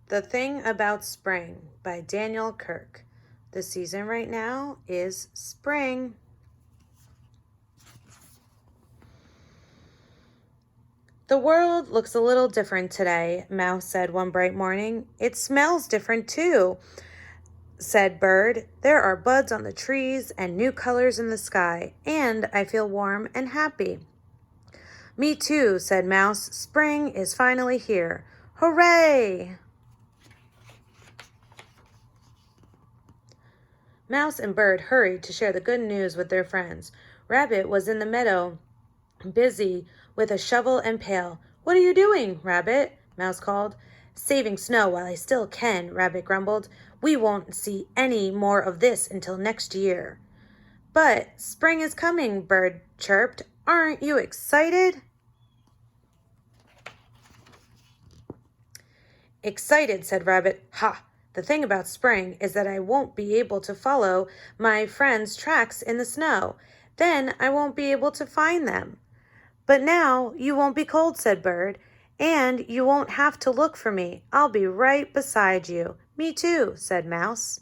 The Thing About Spring by Daniel Kirk. The season right now is spring. The world looks a little different today, Mouse said one bright morning. It smells different too, said Bird. There are buds on the trees and new colors in the sky, and I feel warm and happy. Me too, said Mouse. Spring is finally here. Hooray! Mouse and Bird hurried to share the good news with their friends. Rabbit was in the meadow, busy with a shovel and pail. What are you doing, Rabbit? Mouse called. Saving snow while I still can, Rabbit grumbled. We won't see any more of this until next year. But spring is coming, Bird chirped. Aren't you excited? Excited, said Rabbit. Ha! The thing about spring is that I won't be able to follow my friends' tracks in the snow. Then I won't be able to find them. But now you won't be cold, said Bird, and you won't have to look for me. I'll be right beside you. Me too, said Mouse.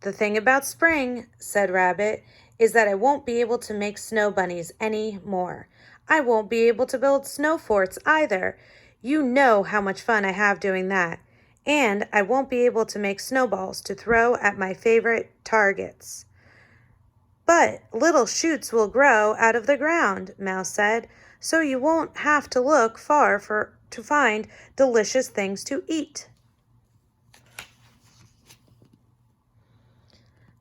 The thing about spring, said Rabbit, is that I won't be able to make snow bunnies any more. I won't be able to build snow forts either. You know how much fun I have doing that. And I won't be able to make snowballs to throw at my favorite targets. But little shoots will grow out of the ground, Mouse said, so you won't have to look far to find delicious things to eat.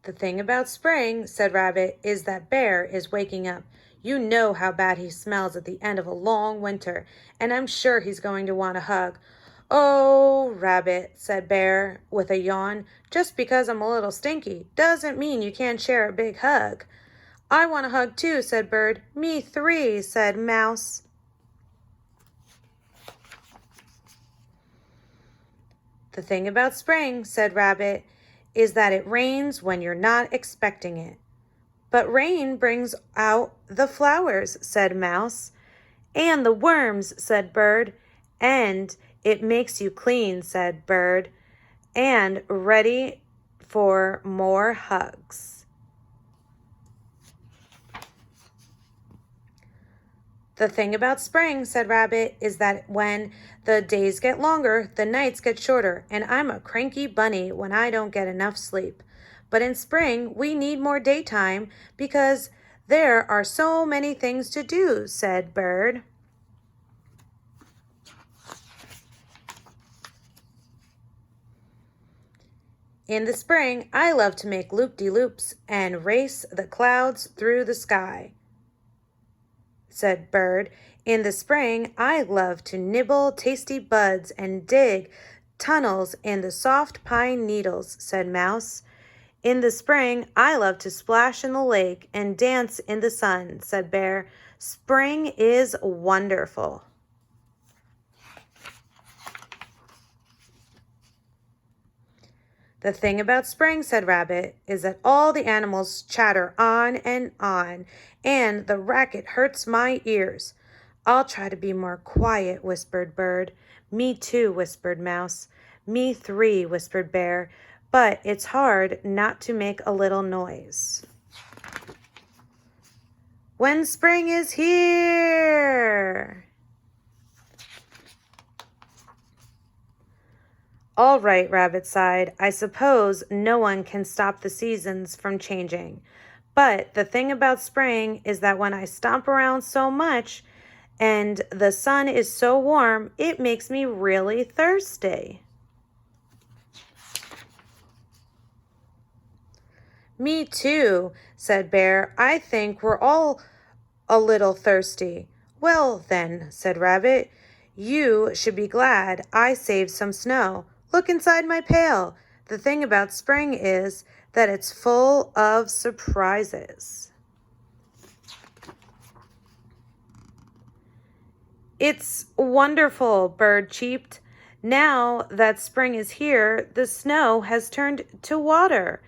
The thing about spring, said Rabbit, is that Bear is waking up. You know how bad he smells at the end of a long winter, and I'm sure he's going to want a hug. Oh, Rabbit, said Bear with a yawn, just because I'm a little stinky doesn't mean you can't share a big hug. I want a hug too, said Bird. Me three, said Mouse. The thing about spring, said Rabbit, is that it rains when you're not expecting it. But rain brings out the flowers, said Mouse. And the worms, said Bird. And it makes you clean, said Bird. And ready for more hugs. The thing about spring, said Rabbit, is that when the days get longer, the nights get shorter, and I'm a cranky bunny when I don't get enough sleep. But in spring, we need more daytime because there are so many things to do, said Bird. In the spring, I love to make loop-de-loops and race the clouds through the sky, said Bird. In the spring, I love to nibble tasty buds and dig tunnels in the soft pine needles, said Mouse. In the spring, I love to splash in the lake and dance in the sun, said Bear. Spring is wonderful. The thing about spring, said Rabbit, is that all the animals chatter on, and the racket hurts my ears. I'll try to be more quiet, whispered Bird. Me too, whispered Mouse. Me three, whispered Bear. But it's hard not to make a little noise. When spring is here! All right, Rabbit sighed. I suppose no one can stop the seasons from changing. But the thing about spring is that when I stomp around so much and the sun is so warm, it makes me really thirsty. Me too, said Bear. I think we're all a little thirsty. Well, then, said Rabbit, you should be glad I saved some snow. Look inside my pail. The thing about spring is that it's full of surprises. It's wonderful, Bird cheeped. Now that spring is here, the snow has turned to water.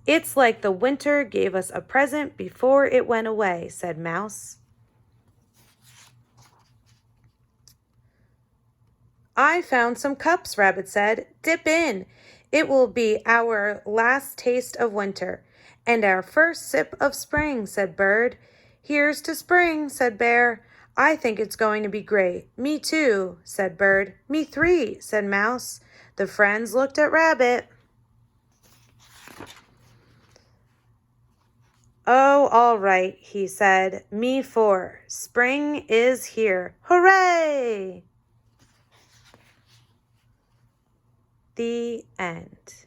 It's like the winter gave us a present before it went away, said Mouse. I found some cups, Rabbit said. Dip in. It will be our last taste of winter. And our first sip of spring, said Bird. Here's to spring, said Bear. I think it's going to be great. Me too, said Bird. Me three, said Mouse. The friends looked at Rabbit. Oh, all right, he said. Me four. Spring is here. Hooray! The end.